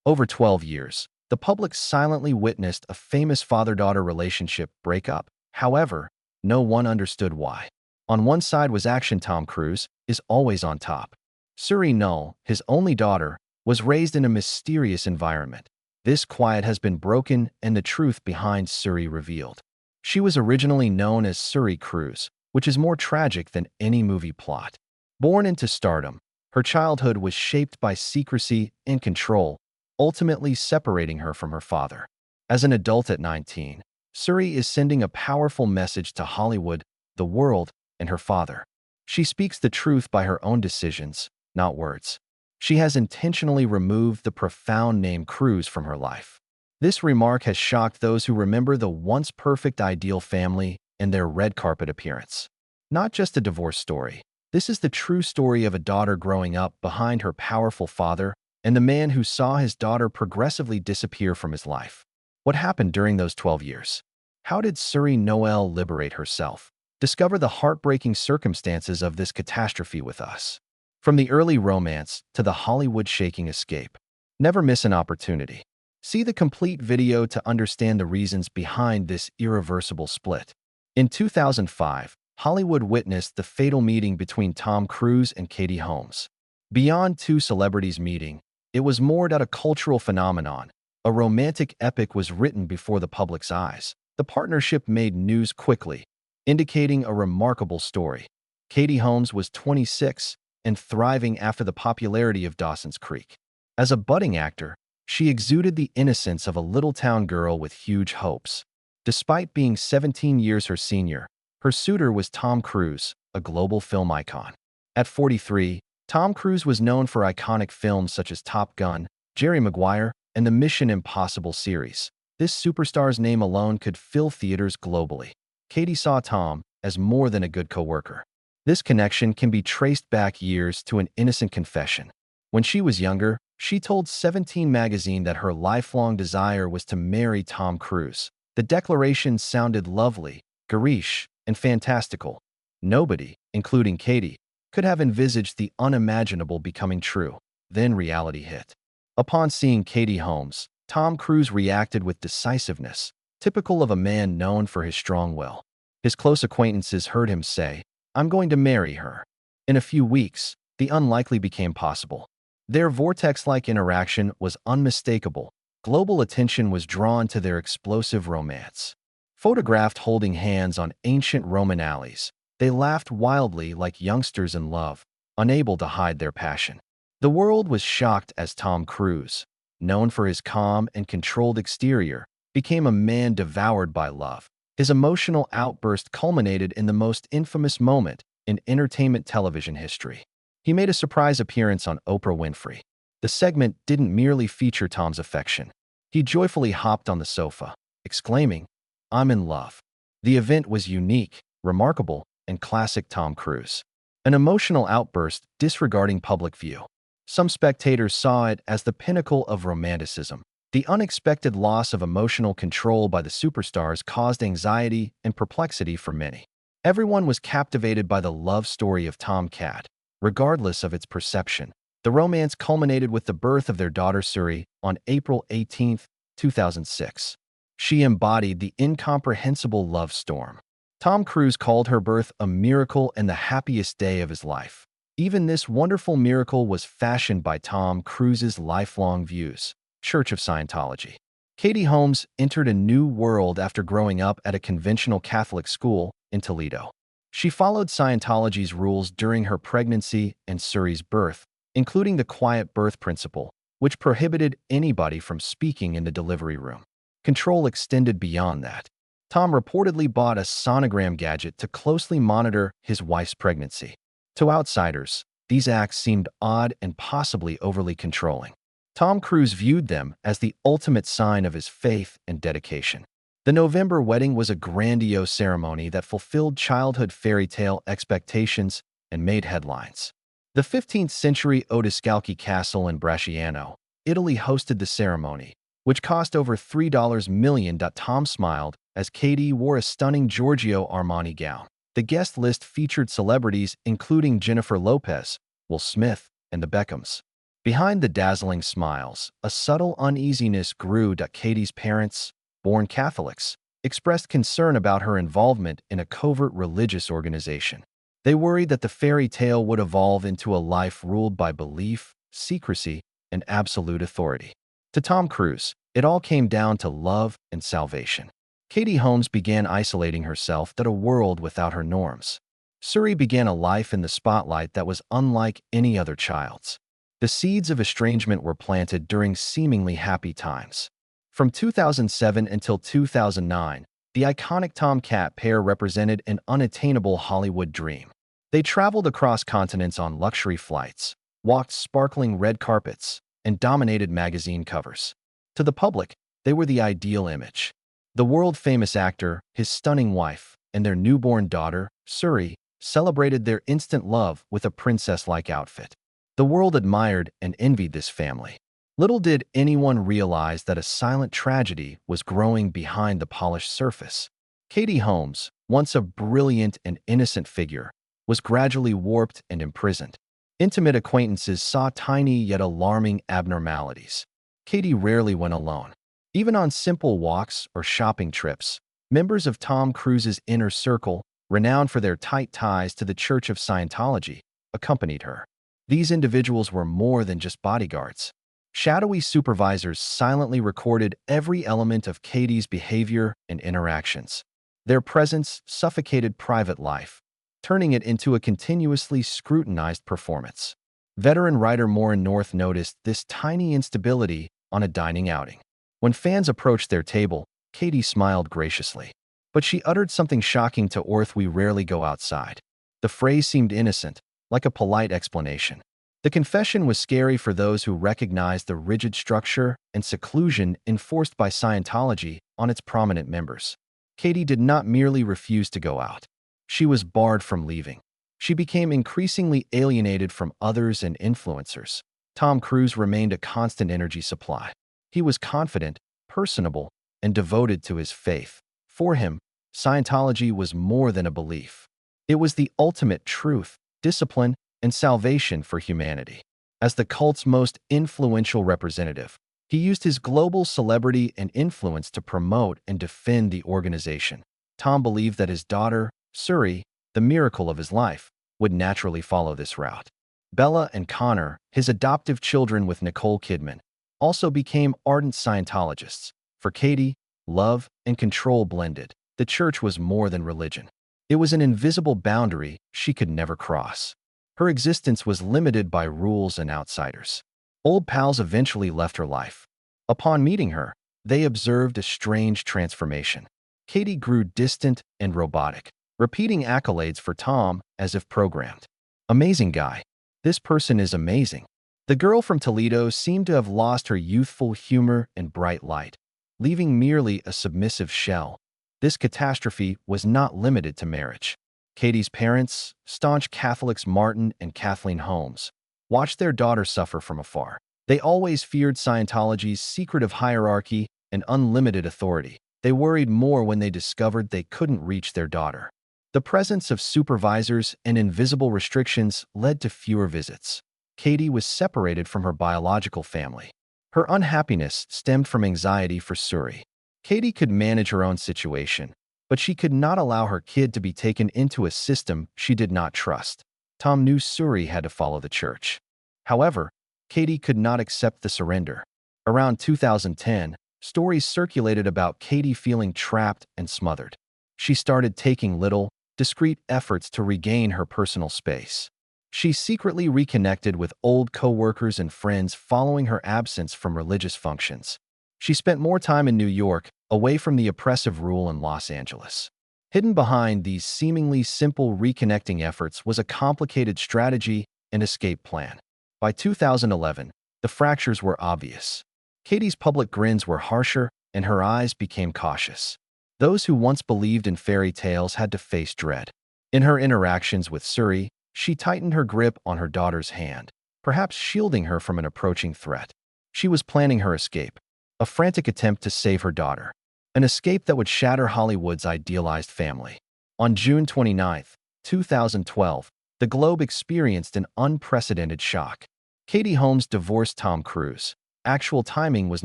Over 12 years, the public silently witnessed a famous father-daughter relationship break up. However, no one understood why. On one side was action. Tom Cruise is always on top. Suri Null, his only daughter, was raised in a mysterious environment. This quiet has been broken and the truth behind Suri revealed. She was originally known as Suri Cruise, which is more tragic than any movie plot. Born into stardom, her childhood was shaped by secrecy and control, ultimately separating her from her father. As an adult at 19, Suri is sending a powerful message to Hollywood, the world, and her father. She speaks the truth by her own decisions, not words. She has intentionally removed the profound name Cruise from her life. This remark has shocked those who remember the once perfect ideal family and their red carpet appearance. Not just a divorce story. This is the true story of a daughter growing up behind her powerful father and the man who saw his daughter progressively disappear from his life. What happened during those 12 years? How did Suri Noel liberate herself? Discover the heartbreaking circumstances of this catastrophe with us. From the early romance to the Hollywood-shaking escape. Never miss an opportunity. See the complete video to understand the reasons behind this irreversible split. In 2005, Hollywood witnessed the fatal meeting between Tom Cruise and Katie Holmes. Beyond two celebrities meeting, it was more than a cultural phenomenon. A romantic epic was written before the public's eyes. The partnership made news quickly, indicating a remarkable story. Katie Holmes was 26 and thriving after the popularity of Dawson's Creek. As a budding actor, she exuded the innocence of a little-town girl with huge hopes. Despite being 17 years her senior, her suitor was Tom Cruise, a global film icon. At 43, Tom Cruise was known for iconic films such as Top Gun, Jerry Maguire, and the Mission Impossible series. This superstar's name alone could fill theaters globally. Katie saw Tom as more than a good coworker. This connection can be traced back years to an innocent confession. When she was younger, she told 17 magazine that her lifelong desire was to marry Tom Cruise. The declaration sounded lovely, garish, and fantastical. Nobody, including Katie, could have envisaged the unimaginable becoming true. Then reality hit. Upon seeing Katie Holmes, Tom Cruise reacted with decisiveness, typical of a man known for his strong will. His close acquaintances heard him say, "I'm going to marry her." In a few weeks, the unlikely became possible. Their vortex-like interaction was unmistakable. Global attention was drawn to their explosive romance. Photographed holding hands on ancient Roman alleys, they laughed wildly like youngsters in love, unable to hide their passion. The world was shocked as Tom Cruise, known for his calm and controlled exterior, became a man devoured by love. His emotional outburst culminated in the most infamous moment in entertainment television history. He made a surprise appearance on Oprah Winfrey. The segment didn't merely feature Tom's affection. He joyfully hopped on the sofa, exclaiming, "I'm in love." The event was unique, remarkable, and classic Tom Cruise. An emotional outburst disregarding public view. Some spectators saw it as the pinnacle of romanticism. The unexpected loss of emotional control by the superstars caused anxiety and perplexity for many. Everyone was captivated by the love story of Tom Cat, regardless of its perception. The romance culminated with the birth of their daughter Suri on April 18, 2006. She embodied the incomprehensible love storm. Tom Cruise called her birth a miracle and the happiest day of his life. Even this wonderful miracle was fashioned by Tom Cruise's lifelong views. Church of Scientology. Katie Holmes entered a new world after growing up at a conventional Catholic school in Toledo. She followed Scientology's rules during her pregnancy and Suri's birth, including the quiet birth principle, which prohibited anybody from speaking in the delivery room. Control extended beyond that. Tom reportedly bought a sonogram gadget to closely monitor his wife's pregnancy. To outsiders, these acts seemed odd and possibly overly controlling. Tom Cruise viewed them as the ultimate sign of his faith and dedication. The November wedding was a grandiose ceremony that fulfilled childhood fairy tale expectations and made headlines. The 15th-century Odescalchi Castle in Bracciano, Italy hosted the ceremony, which cost over $3 million. Tom smiled as Katie wore a stunning Giorgio Armani gown. The guest list featured celebrities including Jennifer Lopez, Will Smith, and the Beckhams. Behind the dazzling smiles, a subtle uneasiness grew that Katie's parents, born Catholics, expressed concern about her involvement in a covert religious organization. They worried that the fairy tale would evolve into a life ruled by belief, secrecy, and absolute authority. To Tom Cruise, it all came down to love and salvation. Katie Holmes began isolating herself to a world without her norms. Suri began a life in the spotlight that was unlike any other child's. The seeds of estrangement were planted during seemingly happy times. From 2007 until 2009, the iconic Tom-Cat pair represented an unattainable Hollywood dream. They traveled across continents on luxury flights, walked sparkling red carpets, and dominated magazine covers. To the public, they were the ideal image. The world-famous actor, his stunning wife, and their newborn daughter, Suri, celebrated their instant love with a princess-like outfit. The world admired and envied this family. Little did anyone realize that a silent tragedy was growing behind the polished surface. Katie Holmes, once a brilliant and innocent figure, was gradually warped and imprisoned. Intimate acquaintances saw tiny yet alarming abnormalities. Katie rarely went alone. Even on simple walks or shopping trips, members of Tom Cruise's inner circle, renowned for their tight ties to the Church of Scientology, accompanied her. These individuals were more than just bodyguards. Shadowy supervisors silently recorded every element of Katie's behavior and interactions. Their presence suffocated private life, turning it into a continuously scrutinized performance. Veteran writer Maureen North noticed this tiny instability on a dining outing. When fans approached their table, Katie smiled graciously. But she uttered something shocking to Orth: "We rarely go outside." The phrase seemed innocent, like a polite explanation. The confession was scary for those who recognized the rigid structure and seclusion enforced by Scientology on its prominent members. Katie did not merely refuse to go out. She was barred from leaving. She became increasingly alienated from others and influencers. Tom Cruise remained a constant energy supply. He was confident, personable, and devoted to his faith. For him, Scientology was more than a belief. It was the ultimate truth, discipline, and salvation for humanity. As the cult's most influential representative, he used his global celebrity and influence to promote and defend the organization. Tom believed that his daughter, Suri, the miracle of his life, would naturally follow this route. Bella and Connor, his adoptive children with Nicole Kidman, also became ardent Scientologists. For Katie, love and control blended. The church was more than religion. It was an invisible boundary she could never cross. Her existence was limited by rules and outsiders. Old pals eventually left her life. Upon meeting her, they observed a strange transformation. Katie grew distant and robotic, repeating accolades for Tom as if programmed. "Amazing guy. This person is amazing." The girl from Toledo seemed to have lost her youthful humor and bright light, leaving merely a submissive shell. This catastrophe was not limited to marriage. Katie's parents, staunch Catholics Martin and Kathleen Holmes, watched their daughter suffer from afar. They always feared Scientology's secretive hierarchy and unlimited authority. They worried more when they discovered they couldn't reach their daughter. The presence of supervisors and invisible restrictions led to fewer visits. Katie was separated from her biological family. Her unhappiness stemmed from anxiety for Suri. Katie could manage her own situation, but she could not allow her kid to be taken into a system she did not trust. Tom knew Suri had to follow the church. However, Katie could not accept the surrender. Around 2010, stories circulated about Katie feeling trapped and smothered. She started taking little, discreet efforts to regain her personal space. She secretly reconnected with old co-workers and friends following her absence from religious functions. She spent more time in New York, away from the oppressive rule in Los Angeles. Hidden behind these seemingly simple reconnecting efforts was a complicated strategy and escape plan. By 2011, the fractures were obvious. Katie's public grins were harsher, and her eyes became cautious. Those who once believed in fairy tales had to face dread. In her interactions with Suri, she tightened her grip on her daughter's hand, perhaps shielding her from an approaching threat. She was planning her escape, a frantic attempt to save her daughter, an escape that would shatter Hollywood's idealized family. On June 29, 2012, the globe experienced an unprecedented shock. Katie Holmes divorced Tom Cruise. Actual timing was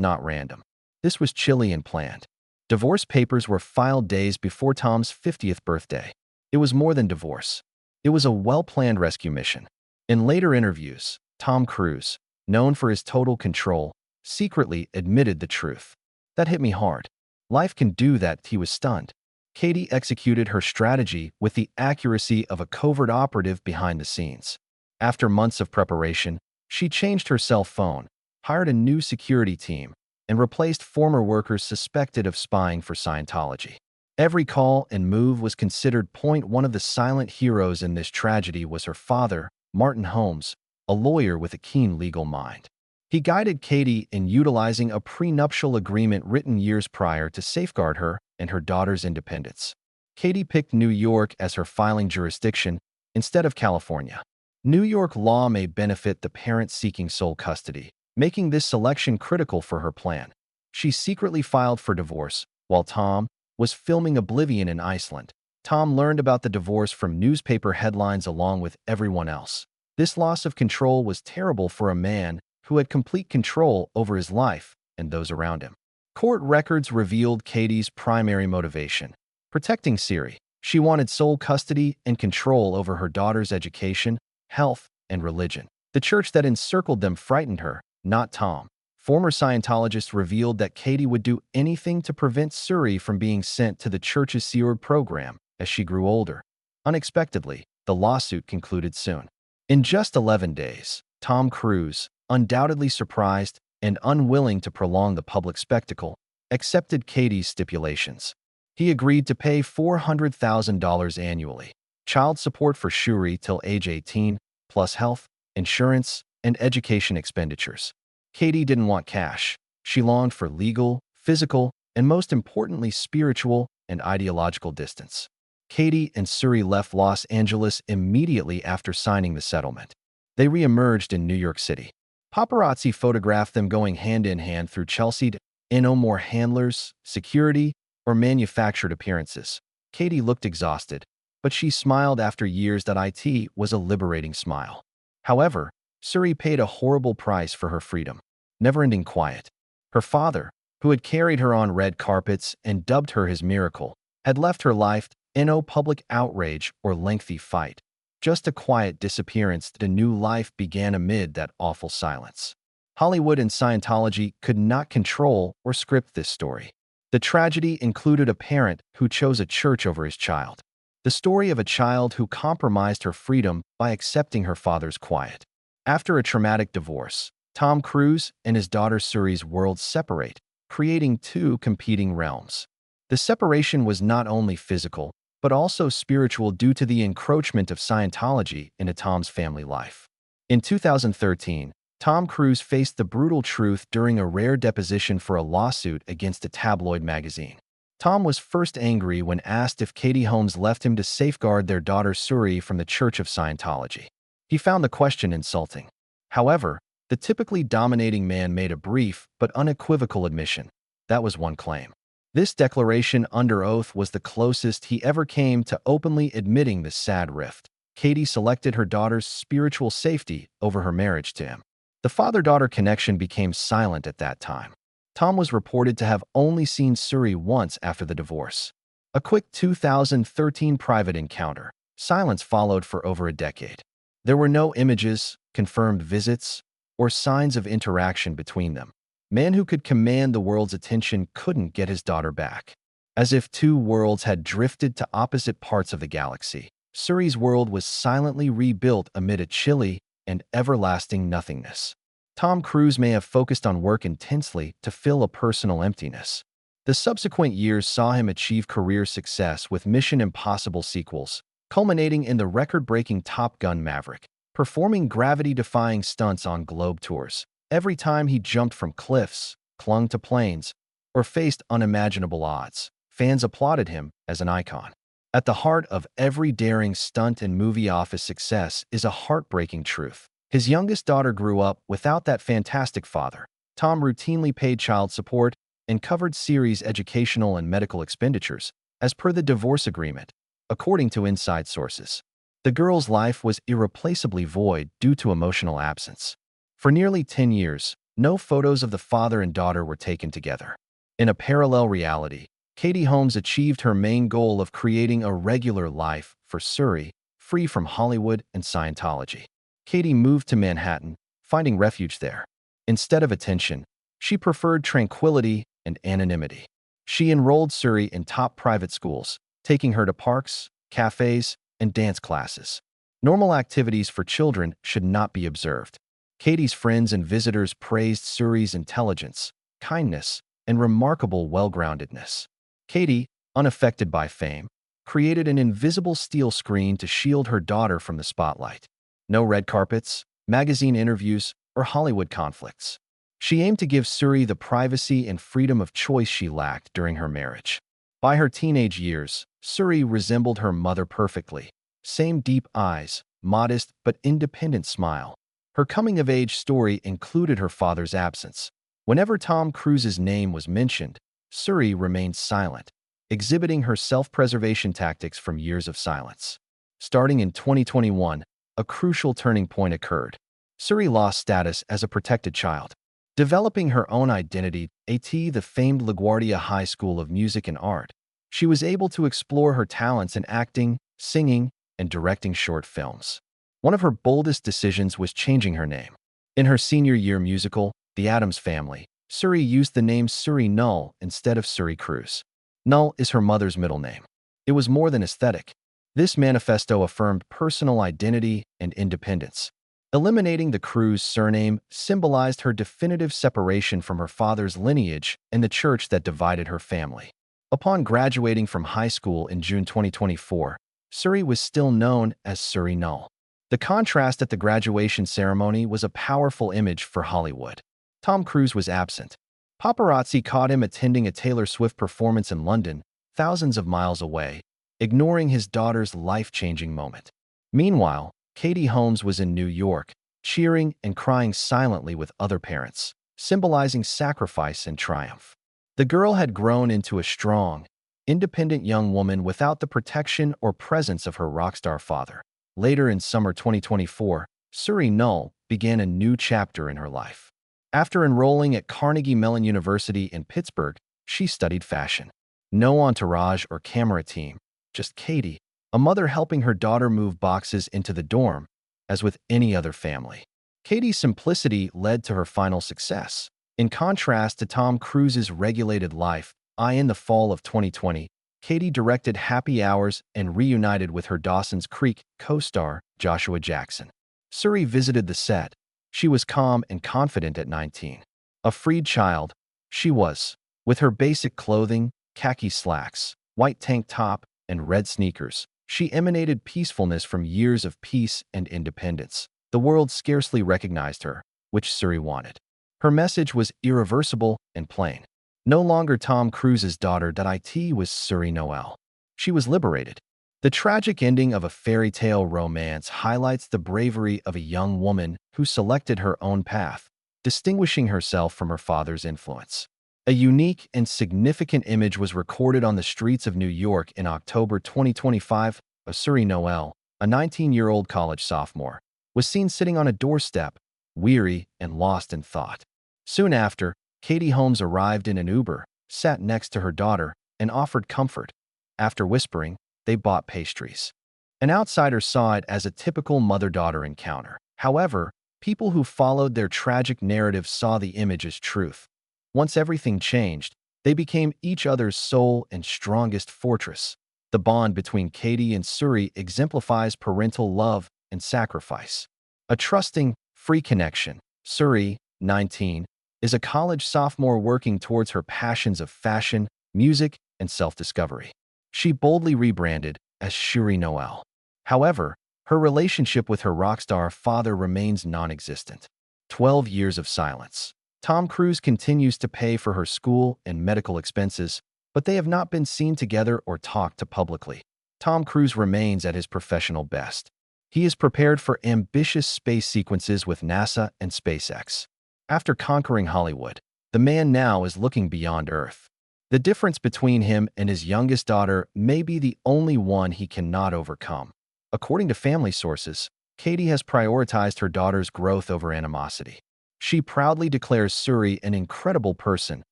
not random. This was chilly and planned. Divorce papers were filed days before Tom's 50th birthday. It was more than divorce. It was a well-planned rescue mission. In later interviews, Tom Cruise, known for his total control, secretly admitted the truth. That hit me hard. Life can do that, he was stunned. Katie executed her strategy with the accuracy of a covert operative behind the scenes. After months of preparation, she changed her cell phone, hired a new security team, and replaced former workers suspected of spying for Scientology. Every call and move was considered. One of the silent heroes in this tragedy was her father, Martin Holmes, a lawyer with a keen legal mind. He guided Katie in utilizing a prenuptial agreement written years prior to safeguard her and her daughter's independence. Katie picked New York as her filing jurisdiction instead of California. New York law may benefit the parent seeking sole custody, making this selection critical for her plan. She secretly filed for divorce, while Tom was filming Oblivion in Iceland. Tom learned about the divorce from newspaper headlines along with everyone else. This loss of control was terrible for a man who had complete control over his life and those around him. Court records revealed Katie's primary motivation: protecting Siri. She wanted sole custody and control over her daughter's education, health, and religion. The church that encircled them frightened her, not Tom. Former Scientologists revealed that Katie would do anything to prevent Suri from being sent to the church's SEALD program as she grew older. Unexpectedly, the lawsuit concluded soon. In just 11 days, Tom Cruise, undoubtedly surprised and unwilling to prolong the public spectacle, accepted Katie's stipulations. He agreed to pay $400,000 annually, child support for Shuri till age 18, plus health, insurance, and education expenditures. Katie didn't want cash. She longed for legal, physical, and most importantly, spiritual and ideological distance. Katie and Suri left Los Angeles immediately after signing the settlement. They re-emerged in New York City. Paparazzi photographed them going hand-in-hand through Chelsea. No more handlers, security, or manufactured appearances. Katie looked exhausted, but she smiled after years. It was a liberating smile. However, Suri paid a horrible price for her freedom. Never-ending quiet. Her father, who had carried her on red carpets and dubbed her his miracle, had left her life. No public outrage or lengthy fight. Just a quiet disappearance. A new life began amid that awful silence. Hollywood and Scientology could not control or script this story. The tragedy included a parent who chose a church over his child. The story of a child who compromised her freedom by accepting her father's quiet. After a traumatic divorce, Tom Cruise and his daughter Suri's worlds separate, creating two competing realms. The separation was not only physical, but also spiritual due to the encroachment of Scientology into Tom's family life. In 2013, Tom Cruise faced the brutal truth during a rare deposition for a lawsuit against a tabloid magazine. Tom was first angry when asked if Katie Holmes left him to safeguard their daughter Suri from the Church of Scientology. He found the question insulting. However, the typically dominating man made a brief but unequivocal admission. That was one claim. This declaration under oath was the closest he ever came to openly admitting the sad rift. Katie selected her daughter's spiritual safety over her marriage to him. The father-daughter connection became silent at that time. Tom was reported to have only seen Suri once after the divorce. A quick 2013 private encounter. Silence followed for over a decade. There were no images, confirmed visits, or signs of interaction between them. Man who could command the world's attention couldn't get his daughter back. As if two worlds had drifted to opposite parts of the galaxy, Suri's world was silently rebuilt amid a chilly and everlasting nothingness. Tom Cruise may have focused on work intensely to fill a personal emptiness. The subsequent years saw him achieve career success with Mission Impossible sequels, culminating in the record-breaking Top Gun Maverick, performing gravity-defying stunts on globe tours. Every time he jumped from cliffs, clung to planes, or faced unimaginable odds, fans applauded him as an icon. At the heart of every daring stunt and movie office success is a heartbreaking truth. His youngest daughter grew up without that fantastic father. Tom routinely paid child support and covered Suri's educational and medical expenditures, as per the divorce agreement, according to inside sources. The girl's life was irreplaceably void due to emotional absence. For nearly 10 years, no photos of the father and daughter were taken together. In a parallel reality, Katie Holmes achieved her main goal of creating a regular life for Suri, free from Hollywood and Scientology. Katie moved to Manhattan, finding refuge there. Instead of attention, she preferred tranquility and anonymity. She enrolled Suri in top private schools, taking her to parks, cafes, and dance classes. Normal activities for children should not be observed. Katie's friends and visitors praised Suri's intelligence, kindness, and remarkable well-groundedness. Katie, unaffected by fame, created an invisible steel screen to shield her daughter from the spotlight. No red carpets, magazine interviews, or Hollywood conflicts. She aimed to give Suri the privacy and freedom of choice she lacked during her marriage. By her teenage years, Suri resembled her mother perfectly. Same deep eyes, modest but independent smile. Her coming-of-age story included her father's absence. Whenever Tom Cruise's name was mentioned, Suri remained silent, exhibiting her self-preservation tactics from years of silence. Starting in 2021, a crucial turning point occurred. Suri lost status as a protected child. Developing her own identity at the famed LaGuardia High School of Music and Art, she was able to explore her talents in acting, singing, and directing short films. One of her boldest decisions was changing her name. In her senior year musical, The Addams Family, Suri used the name Suri Null instead of Suri Cruise. Null is her mother's middle name. It was more than aesthetic. This manifesto affirmed personal identity and independence. Eliminating the Cruise surname symbolized her definitive separation from her father's lineage and the church that divided her family. Upon graduating from high school in June 2024, Suri was still known as Suri Null. The contrast at the graduation ceremony was a powerful image for Hollywood. Tom Cruise was absent. Paparazzi caught him attending a Taylor Swift performance in London, thousands of miles away, ignoring his daughter's life-changing moment. Meanwhile, Katie Holmes was in New York, cheering and crying silently with other parents, symbolizing sacrifice and triumph. The girl had grown into a strong, independent young woman without the protection or presence of her rock star father. Later in summer 2024, Suri Null began a new chapter in her life. After enrolling at Carnegie Mellon University in Pittsburgh, she studied fashion. No entourage or camera team, just Katie, a mother helping her daughter move boxes into the dorm, as with any other family. Katie's simplicity led to her final success. In contrast to Tom Cruise's regulated life, in the fall of 2020, Katie directed Happy Hours and reunited with her Dawson's Creek co-star, Joshua Jackson. Suri visited the set. She was calm and confident at 19. A freed child, she was. With her basic clothing, khaki slacks, white tank top, and red sneakers, she emanated peacefulness from years of peace and independence. The world scarcely recognized her, which Suri wanted. Her message was irreversible and plain. No longer Tom Cruise's daughter. It was Suri Noel. She was liberated. The tragic ending of a fairy tale romance highlights the bravery of a young woman who selected her own path, distinguishing herself from her father's influence. A unique and significant image was recorded on the streets of New York in October 2025. Suri Noel, a 19-year-old college sophomore, was seen sitting on a doorstep, weary and lost in thought. Soon after, Katie Holmes arrived in an Uber, sat next to her daughter, and offered comfort. After whispering, they bought pastries. An outsider saw it as a typical mother-daughter encounter. However, people who followed their tragic narrative saw the image as truth. Once everything changed, they became each other's sole and strongest fortress. The bond between Katie and Suri exemplifies parental love and sacrifice. A trusting, free connection. Suri, 19, is a college sophomore working towards her passions of fashion, music, and self-discovery. She boldly rebranded as Suri Noel. However, her relationship with her rock star father remains non-existent. 12 years of silence. Tom Cruise continues to pay for her school and medical expenses, but they have not been seen together or talked to publicly. Tom Cruise remains at his professional best. He is prepared for ambitious space sequences with NASA and SpaceX. After conquering Hollywood, the man now is looking beyond Earth. The difference between him and his youngest daughter may be the only one he cannot overcome. According to family sources, Katie has prioritized her daughter's growth over animosity. She proudly declares Suri an incredible person,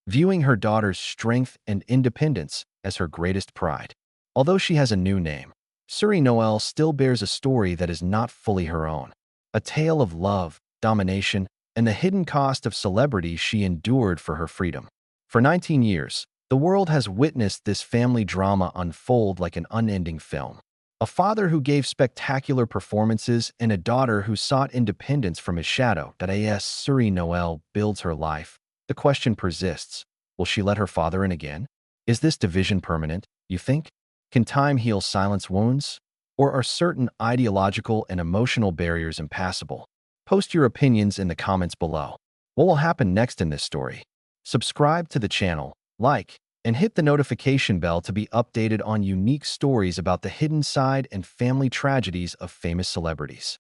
viewing her daughter's strength and independence as her greatest pride. Although she has a new name, Suri Noel still bears a story that is not fully her own. A tale of love, domination, and the hidden cost of celebrity she endured for her freedom. For 19 years, the world has witnessed this family drama unfold like an unending film. A father who gave spectacular performances and a daughter who sought independence from his shadow. That as Suri Noel builds her life, the question persists. Will she let her father in again? Is this division permanent, you think? Can time heal silence wounds? Or are certain ideological and emotional barriers impassable? Post your opinions in the comments below. What will happen next in this story? Subscribe to the channel, like, and hit the notification bell to be updated on unique stories about the hidden side and family tragedies of famous celebrities.